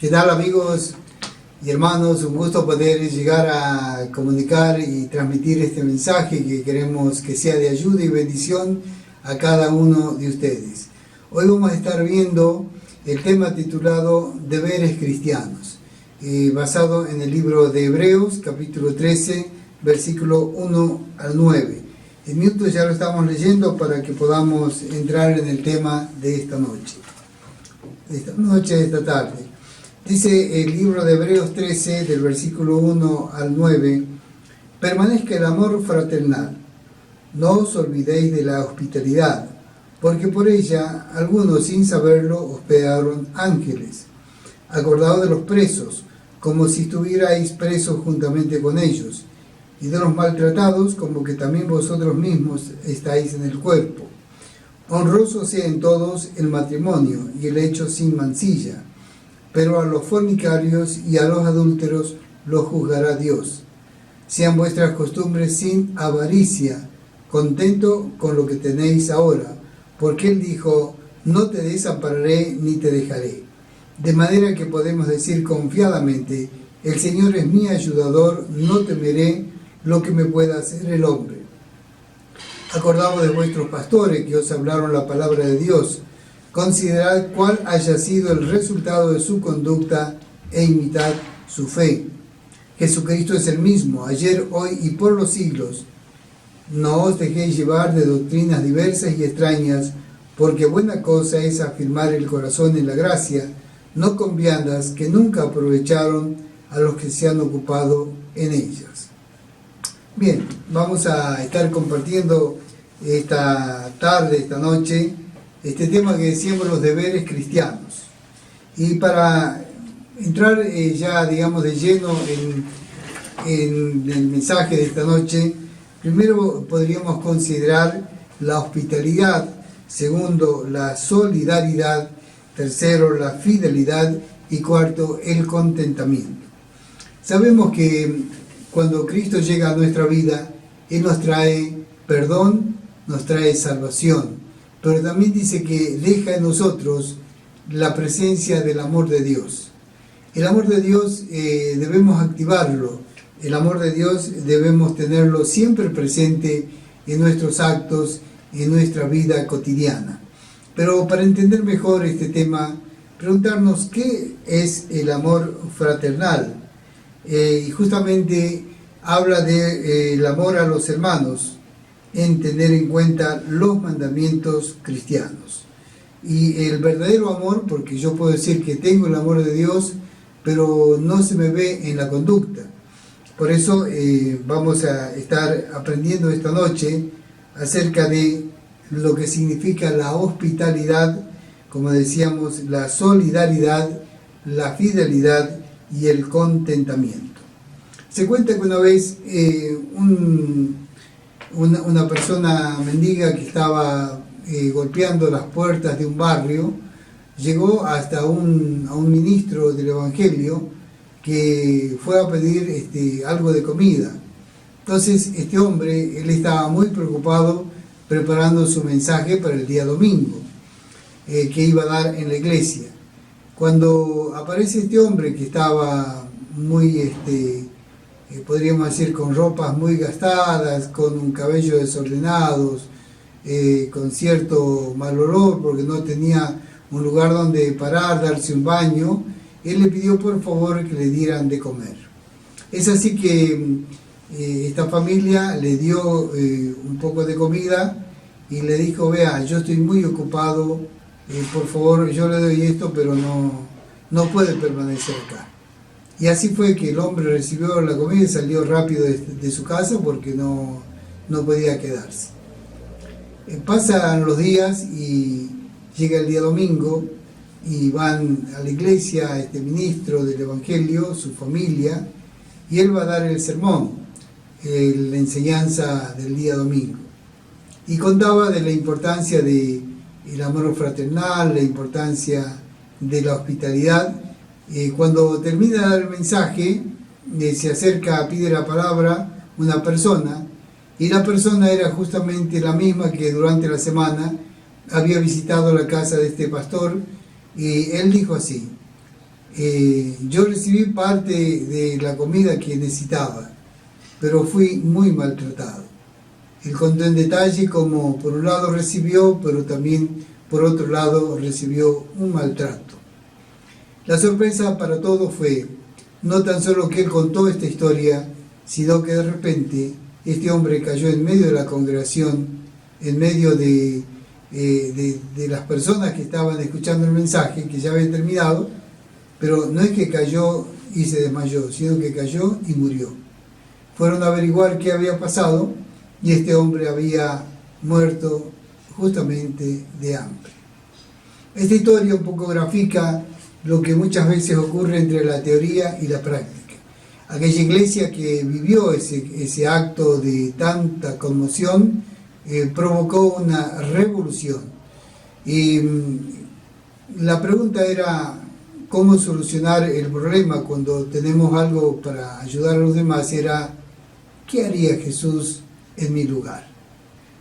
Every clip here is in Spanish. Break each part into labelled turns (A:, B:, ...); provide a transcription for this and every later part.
A: ¿Qué tal, amigos y hermanos? Un gusto poder llegar a comunicar y transmitir este mensaje que queremos que sea de ayuda y bendición a cada uno de ustedes. Hoy vamos a estar viendo el tema titulado Deberes Cristianos, basado en el libro de Hebreos, capítulo 13, versículo 1 al 9. En minutos ya lo estamos leyendo para que podamos entrar en el tema de esta noche, de esta tarde. Dice el libro de Hebreos 13, del versículo 1 al 9, permanezca el amor fraternal, no os olvidéis de la hospitalidad, porque por ella algunos sin saberlo hospedaron ángeles. Acordaos de los presos, como si estuvierais presos juntamente con ellos, y de los maltratados, como que también vosotros mismos estáis en el cuerpo. Honroso sea en todos el matrimonio y el hecho sin mancilla, pero a los fornicarios y a los adúlteros los juzgará Dios. Sean vuestras costumbres sin avaricia, contento con lo que tenéis ahora, porque Él dijo, no te desampararé ni te dejaré. De manera que podemos decir confiadamente, el Señor es mi ayudador, no temeré lo que me pueda hacer el hombre. Acordaos de vuestros pastores que os hablaron la palabra de Dios. Considerad cuál haya sido el resultado de su conducta e imitad su fe. Jesucristo es el mismo, ayer, hoy y por los siglos. No os dejéis llevar de doctrinas diversas y extrañas, porque buena cosa es afirmar el corazón en la gracia, no con viandas que nunca aprovecharon a los que se han ocupado en ellas. Bien, vamos a estar compartiendo esta tarde, esta noche, este tema que decíamos, los deberes cristianos. Y para entrar ya, digamos, de lleno en el mensaje de esta noche, primero podríamos considerar la hospitalidad, segundo, la solidaridad, tercero, la fidelidad y cuarto, el contentamiento. Sabemos que cuando Cristo llega a nuestra vida, Él nos trae perdón, nos trae salvación, pero también dice que deja en nosotros la presencia del amor de Dios. El amor de Dios debemos activarlo, el amor de Dios debemos tenerlo siempre presente en nuestros actos, en nuestra vida cotidiana. Pero para entender mejor este tema, preguntarnos qué es el amor fraternal. Y justamente habla del amor a los hermanos, en tener en cuenta los mandamientos cristianos. Y el verdadero amor, porque yo puedo decir que tengo el amor de Dios, pero no se me ve en la conducta. Por eso vamos a estar aprendiendo esta noche acerca de lo que significa la hospitalidad, como decíamos, la solidaridad, la fidelidad y el contentamiento. Se cuenta que una vez una persona mendiga que estaba golpeando las puertas de un barrio, llegó hasta a un ministro del Evangelio que fue a pedir algo de comida. Entonces este hombre, él estaba muy preocupado preparando su mensaje para el día domingo, que iba a dar en la iglesia. Cuando aparece este hombre que estaba muy, podríamos decir, con ropas muy gastadas, con un cabello desordenado, con cierto mal olor porque no tenía un lugar donde parar, darse un baño, él le pidió por favor que le dieran de comer. Es así que esta familia le dio un poco de comida y le dijo, vea, yo estoy muy ocupado, por favor, yo le doy esto, pero no puede permanecer acá. Y así fue que el hombre recibió la comida y salió rápido de su casa porque no podía quedarse. Pasan los días y llega el día domingo y van a la iglesia este ministro del Evangelio, su familia, y él va a dar el sermón, la enseñanza del día domingo. Y contaba de la importancia del amor fraternal, la importancia de la hospitalidad. Cuando termina de dar el mensaje, se acerca, pide la palabra una persona, y la persona era justamente la misma que durante la semana había visitado la casa de este pastor, y él dijo así, Yo recibí parte de la comida que necesitaba, pero fui muy maltratado. Él contó en detalle cómo por un lado recibió, pero también por otro lado recibió un maltrato. La sorpresa para todos fue no tan solo que él contó esta historia, sino que de repente este hombre cayó en medio de la congregación, en medio de las personas que estaban escuchando el mensaje, que ya había terminado, pero no es que cayó y se desmayó, sino que cayó y murió. Fueron a averiguar qué había pasado y este hombre había muerto justamente de hambre. Esta historia un poco grafica lo que muchas veces ocurre entre la teoría y la práctica. Aquella iglesia que vivió ese acto de tanta conmoción provocó una revolución. Y la pregunta era cómo solucionar el problema cuando tenemos algo para ayudar a los demás. Era, ¿qué haría Jesús en mi lugar?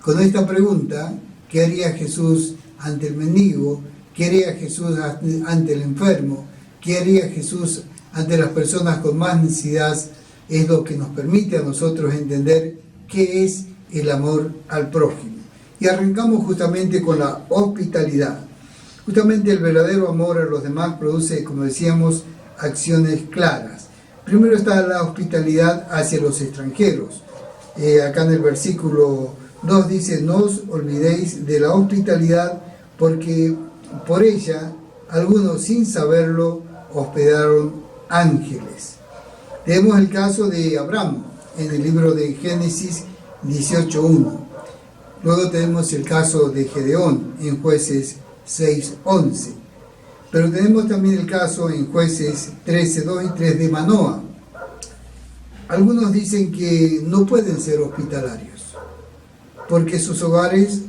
A: Con esta pregunta, ¿qué haría Jesús ante el mendigo? ¿Qué haría Jesús ante el enfermo? ¿Qué haría Jesús ante las personas con más necesidad? Es lo que nos permite a nosotros entender qué es el amor al prójimo. Y arrancamos justamente con la hospitalidad. Justamente el verdadero amor a los demás produce, como decíamos, acciones claras. Primero está la hospitalidad hacia los extranjeros. Acá en el versículo 2 dice, no os olvidéis de la hospitalidad, porque por ella algunos sin saberlo hospedaron ángeles. Tenemos el caso de Abraham en el libro de Génesis 18:1. Luego tenemos el caso de Gedeón en Jueces 6:11. Pero tenemos también el caso en Jueces 13:2 y 3 de Manoa. Algunos dicen que no pueden ser hospitalarios porque sus hogares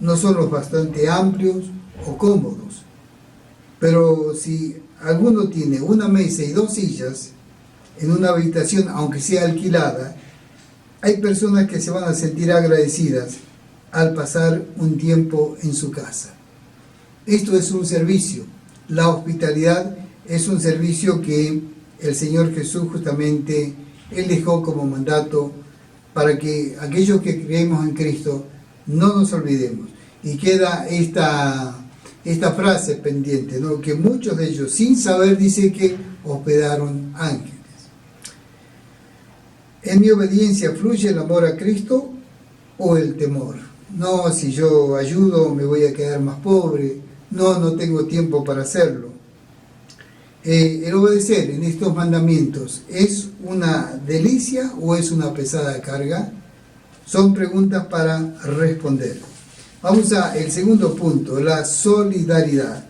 A: no son los bastante amplios o cómodos. Pero si alguno tiene una mesa y 2 sillas en una habitación, aunque sea alquilada, hay personas que se van a sentir agradecidas al pasar un tiempo en su casa. Esto es un servicio. La hospitalidad es un servicio que el Señor Jesús justamente Él dejó como mandato para que aquellos que creemos en Cristo no nos olvidemos. Y queda esta frase pendiente, ¿no? Que muchos de ellos, sin saber, dice que hospedaron ángeles. ¿En mi obediencia fluye el amor a Cristo o el temor? No, si yo ayudo me voy a quedar más pobre. No tengo tiempo para hacerlo. El obedecer en estos mandamientos, ¿es una delicia o es una pesada carga? Son preguntas para responder. Vamos al segundo punto, la solidaridad.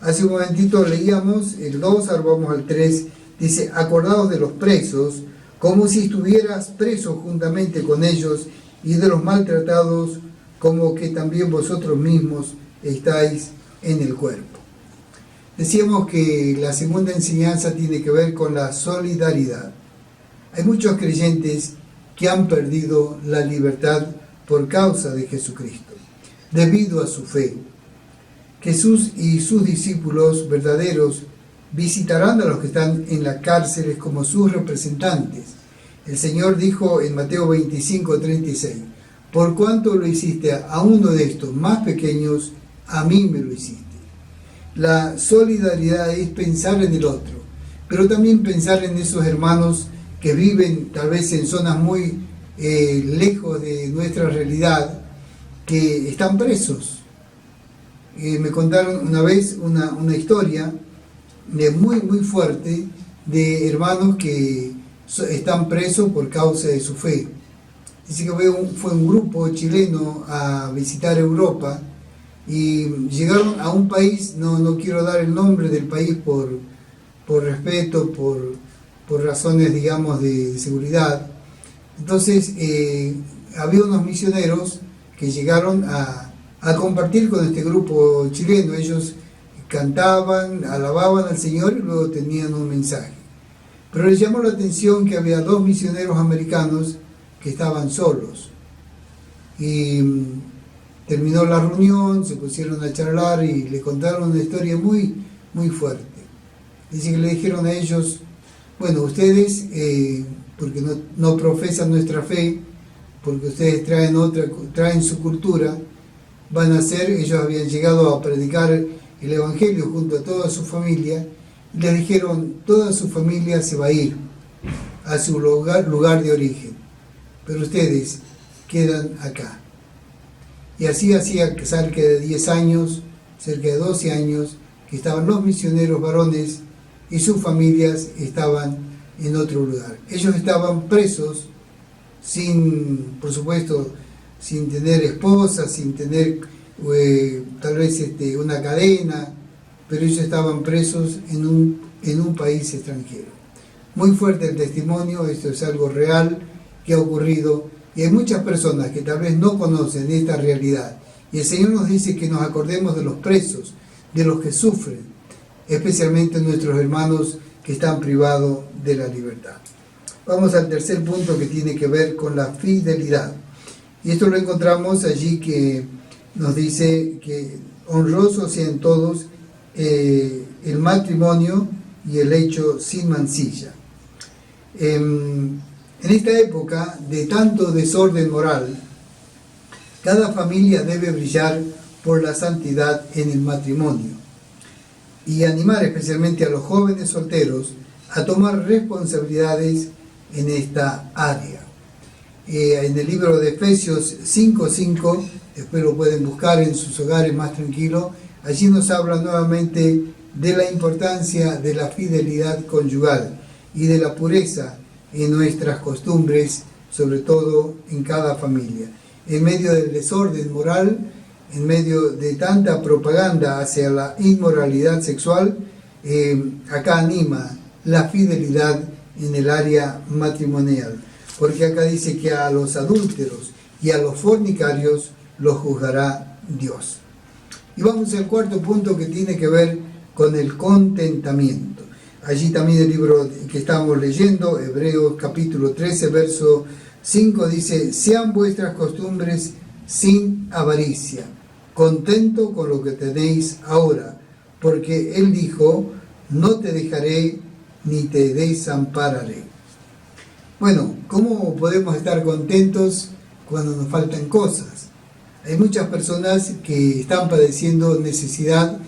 A: Hace un momentito leíamos el 2, ahora vamos al 3. Dice, acordaos de los presos, como si estuvieras preso juntamente con ellos, y de los maltratados, como que también vosotros mismos estáis en el cuerpo. Decíamos que la segunda enseñanza tiene que ver con la solidaridad. Hay muchos creyentes que han perdido la libertad por causa de Jesucristo, debido a su fe. Jesús y sus discípulos verdaderos visitarán a los que están en las cárceles como sus representantes. El Señor dijo en Mateo 25:36, por cuanto lo hiciste a uno de estos más pequeños, a mí me lo hiciste. La solidaridad es pensar en el otro, pero también pensar en esos hermanos que viven tal vez en zonas muy lejos de nuestra realidad, que están presos. Me contaron una vez una historia muy fuerte de hermanos que están presos por causa de su fe. Dice que fue un grupo chileno a visitar Europa y llegaron a un país, no quiero dar el nombre del país por respeto, por razones, digamos, de seguridad. Entonces, había unos misioneros que llegaron a compartir con este grupo chileno. Ellos cantaban, alababan al Señor y luego tenían un mensaje. Pero les llamó la atención que había 2 misioneros americanos que estaban solos. Y terminó la reunión, se pusieron a charlar y le contaron una historia muy fuerte. Dice que le dijeron a ellos, bueno, ustedes, porque no profesan nuestra fe, porque ustedes traen su cultura, van a ser, ellos habían llegado a predicar el Evangelio junto a toda su familia, y les dijeron, toda su familia se va a ir a su lugar de origen, pero ustedes quedan acá. Y así hacía cerca de 10 años, cerca de 12 años, que estaban los misioneros varones y sus familias estaban en otro lugar. Ellos estaban presos, por supuesto, sin tener esposa, sin tener tal vez una cadena, pero ellos estaban presos en un país extranjero. Muy fuerte el testimonio, esto es algo real que ha ocurrido, y hay muchas personas que tal vez no conocen esta realidad, y el Señor nos dice que nos acordemos de los presos, de los que sufren, especialmente nuestros hermanos que están privados de la libertad. Vamos al tercer punto, que tiene que ver con la fidelidad. Y esto lo encontramos allí, que nos dice que honrosos sean todos el matrimonio y el hecho sin mancilla. En esta época de tanto desorden moral, cada familia debe brillar por la santidad en el matrimonio y animar especialmente a los jóvenes solteros a tomar responsabilidades en esta área. En el libro de Efesios 5:5, después lo pueden buscar en sus hogares más tranquilo, allí nos habla nuevamente de la importancia de la fidelidad conyugal y de la pureza en nuestras costumbres, sobre todo en cada familia. En medio del desorden moral, en medio de tanta propaganda hacia la inmoralidad sexual, acá anima la fidelidad en el área matrimonial, porque acá dice que a los adúlteros y a los fornicarios los juzgará Dios. Y vamos al cuarto punto, que tiene que ver con el contentamiento. Allí también el libro que estamos leyendo, Hebreos capítulo 13, verso 5, dice: sean vuestras costumbres sin avaricia, contento con lo que tenéis ahora, porque Él dijo, no te dejaré ni te desampararé. Bueno, ¿cómo podemos estar contentos cuando nos faltan cosas? Hay muchas personas que están padeciendo necesidad,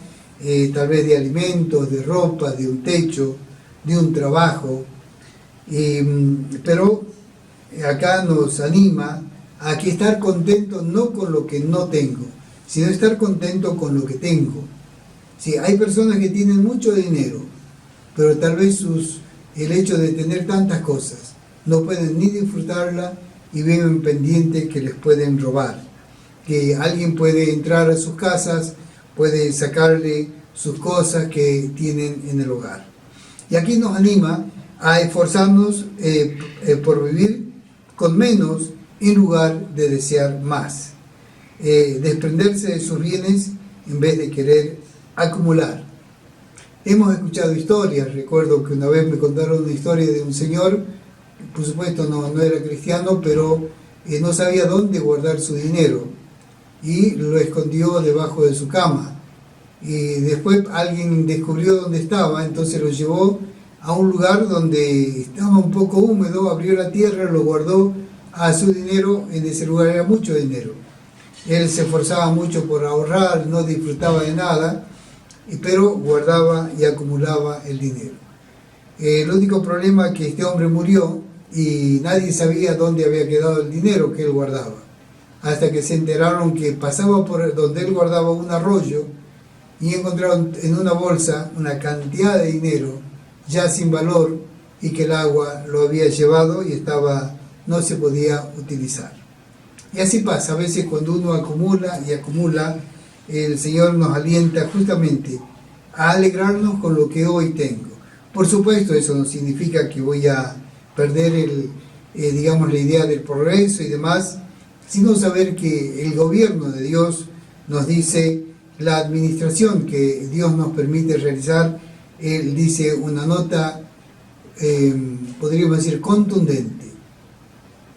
A: tal vez de alimentos, de ropa, de un techo, de un trabajo, pero acá nos anima a que estar contento no con lo que no tengo, sino estar contento con lo que tengo. Sí, hay personas que tienen mucho dinero, pero tal vez el hecho de tener tantas cosas no pueden ni disfrutarla y viven pendientes que les pueden robar, que alguien puede entrar a sus casas, puede sacarle sus cosas que tienen en el hogar. Y aquí nos anima a esforzarnos por vivir con menos en lugar de desear más, desprenderse de sus bienes en vez de querer acumular. Hemos escuchado historias, recuerdo que una vez me contaron una historia de un señor, por supuesto no era cristiano, pero no sabía dónde guardar su dinero y lo escondió debajo de su cama. Y después alguien descubrió dónde estaba, entonces lo llevó a un lugar donde estaba un poco húmedo, abrió la tierra, lo guardó a su dinero. En ese lugar era mucho dinero. Él se esforzaba mucho por ahorrar, no disfrutaba de nada, pero guardaba y acumulaba el dinero. El único problema es que este hombre murió y nadie sabía dónde había quedado el dinero que él guardaba, hasta que se enteraron que pasaba por donde él guardaba un arroyo y encontraron en una bolsa una cantidad de dinero ya sin valor, y que el agua lo había llevado y no se podía utilizar. Y así pasa, a veces cuando uno acumula y acumula, el Señor nos alienta justamente a alegrarnos con lo que hoy tengo. Por supuesto, eso no significa que voy a perder la idea del progreso y demás, sino saber que el gobierno de Dios nos dice, la administración que Dios nos permite realizar, Él dice una nota, podríamos decir, contundente.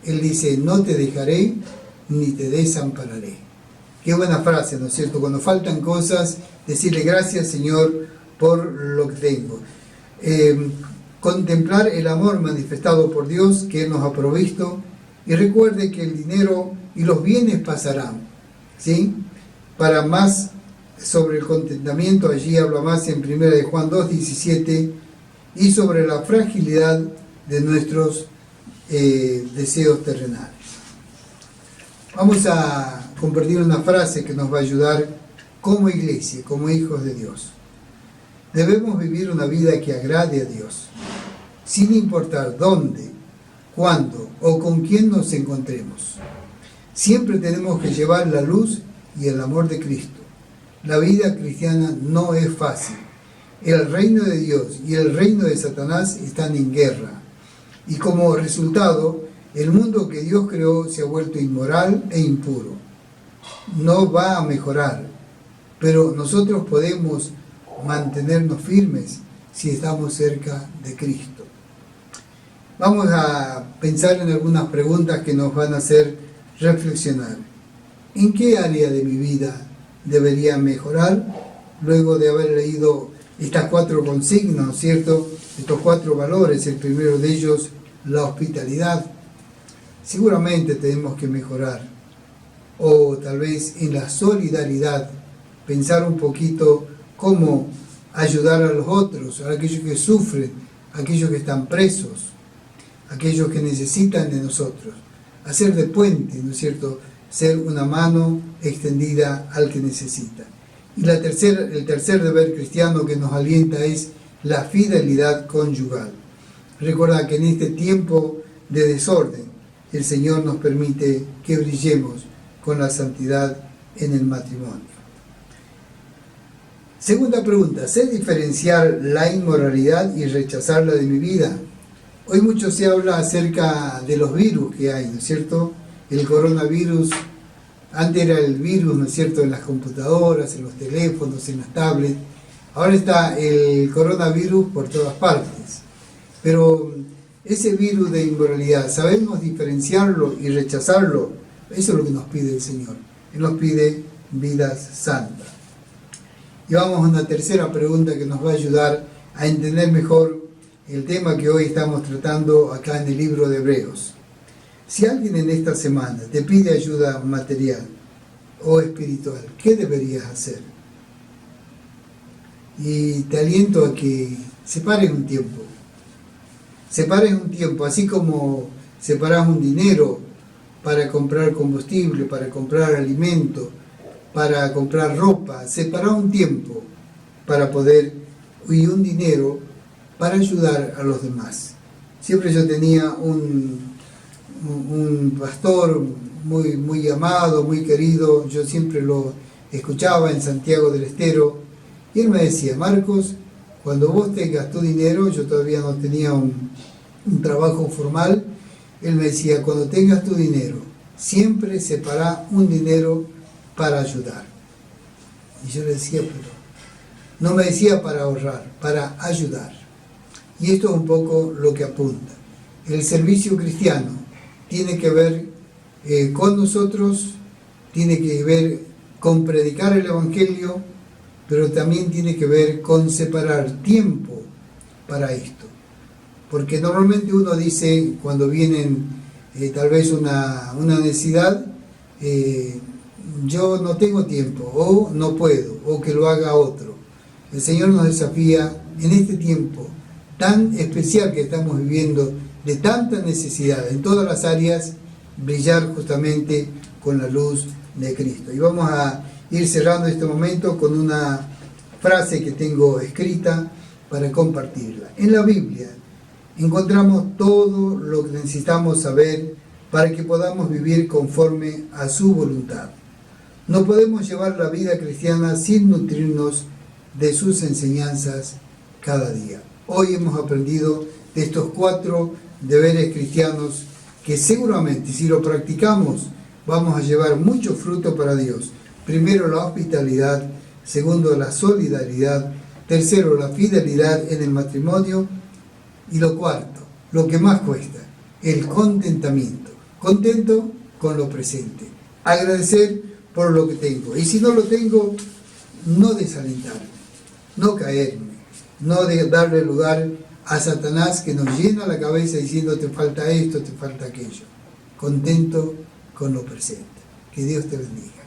A: Él dice, no te dejaré ni te desampararé. Qué buena frase, ¿no es cierto? Cuando faltan cosas, decirle gracias, Señor, por lo que tengo. Contemplar el amor manifestado por Dios que Él nos ha provisto, y recuerde que el dinero y los bienes pasarán, ¿sí? Para más sobre el contentamiento, allí habla más en 1 de Juan 2:17, y sobre la fragilidad de nuestros deseos terrenales. Vamos a compartir una frase que nos va a ayudar como iglesia, como hijos de Dios. Debemos vivir una vida que agrade a Dios, sin importar dónde, cuándo o con quién nos encontremos. Siempre tenemos que llevar la luz y el amor de Cristo. La vida cristiana no es fácil. El reino de Dios y el reino de Satanás están en guerra. Y como resultado, el mundo que Dios creó se ha vuelto inmoral e impuro. No va a mejorar, pero nosotros podemos mantenernos firmes si estamos cerca de Cristo. Vamos a pensar en algunas preguntas que nos van a hacer reflexionar. ¿En qué área de mi vida debería mejorar? Luego de haber leído estas 4 consignas, ¿cierto? Estos 4 valores, el primero de ellos, la hospitalidad. Seguramente tenemos que mejorar. O tal vez en la solidaridad, pensar un poquito cómo ayudar a los otros, a aquellos que sufren, a aquellos que están presos, a aquellos que necesitan de nosotros. Hacer de puente, ¿no es cierto? Ser una mano extendida al que necesita. Y el tercer deber cristiano que nos alienta es la fidelidad conyugal. Recuerda que en este tiempo de desorden, el Señor nos permite que brillemos con la santidad en el matrimonio. Segunda pregunta, ¿sé diferenciar la inmoralidad y rechazarla de mi vida? Hoy mucho se habla acerca de los virus que hay, ¿no es cierto? El coronavirus, antes era el virus, ¿no es cierto?, en las computadoras, en los teléfonos, en las tablets. Ahora está el coronavirus por todas partes. Pero ese virus de inmoralidad, ¿sabemos diferenciarlo y rechazarlo? Eso es lo que nos pide el Señor. Él nos pide vidas santas. Y vamos a una tercera pregunta que nos va a ayudar a entender mejor el tema que hoy estamos tratando acá en el libro de Hebreos. Si alguien en esta semana te pide ayuda material o espiritual, ¿qué deberías hacer? Y te aliento a que separes un tiempo. Separes un tiempo, así como separas un dinero para comprar combustible, para comprar alimento, para comprar ropa. Separa un tiempo para poder, y un dinero para ayudar a los demás. Siempre yo tenía un pastor muy amado, muy querido, yo siempre lo escuchaba en Santiago del Estero, y él me decía: Marcos, cuando vos tengas tu dinero, yo todavía no tenía un trabajo formal, él me decía: cuando tengas tu dinero, siempre separa un dinero para ayudar. Y yo le decía, pero no me decía para ahorrar, para ayudar. Y esto es un poco lo que apunta. El servicio cristiano tiene que ver con nosotros, tiene que ver con predicar el Evangelio, pero también tiene que ver con separar tiempo para esto. Porque normalmente uno dice, cuando vienen tal vez una necesidad, yo no tengo tiempo, o no puedo, o que lo haga otro. El Señor nos desafía en este tiempo tan especial que estamos viviendo, de tanta necesidad en todas las áreas, brillar justamente con la luz de Cristo. Y vamos a ir cerrando este momento con una frase que tengo escrita para compartirla. En la Biblia encontramos todo lo que necesitamos saber para que podamos vivir conforme a su voluntad. No podemos llevar la vida cristiana sin nutrirnos de sus enseñanzas cada día. Hoy hemos aprendido de estos 4 deberes cristianos que seguramente, si lo practicamos, vamos a llevar mucho fruto para Dios. Primero, la hospitalidad. Segundo, la solidaridad. Tercero, la fidelidad en el matrimonio. Y lo cuarto, lo que más cuesta, el contentamiento. Contento con lo presente. Agradecer por lo que tengo. Y si no lo tengo, no desalentarme, no caerme, no de darle lugar a Satanás que nos llena la cabeza diciendo te falta esto, te falta aquello. Contento con lo presente. Que Dios te bendiga.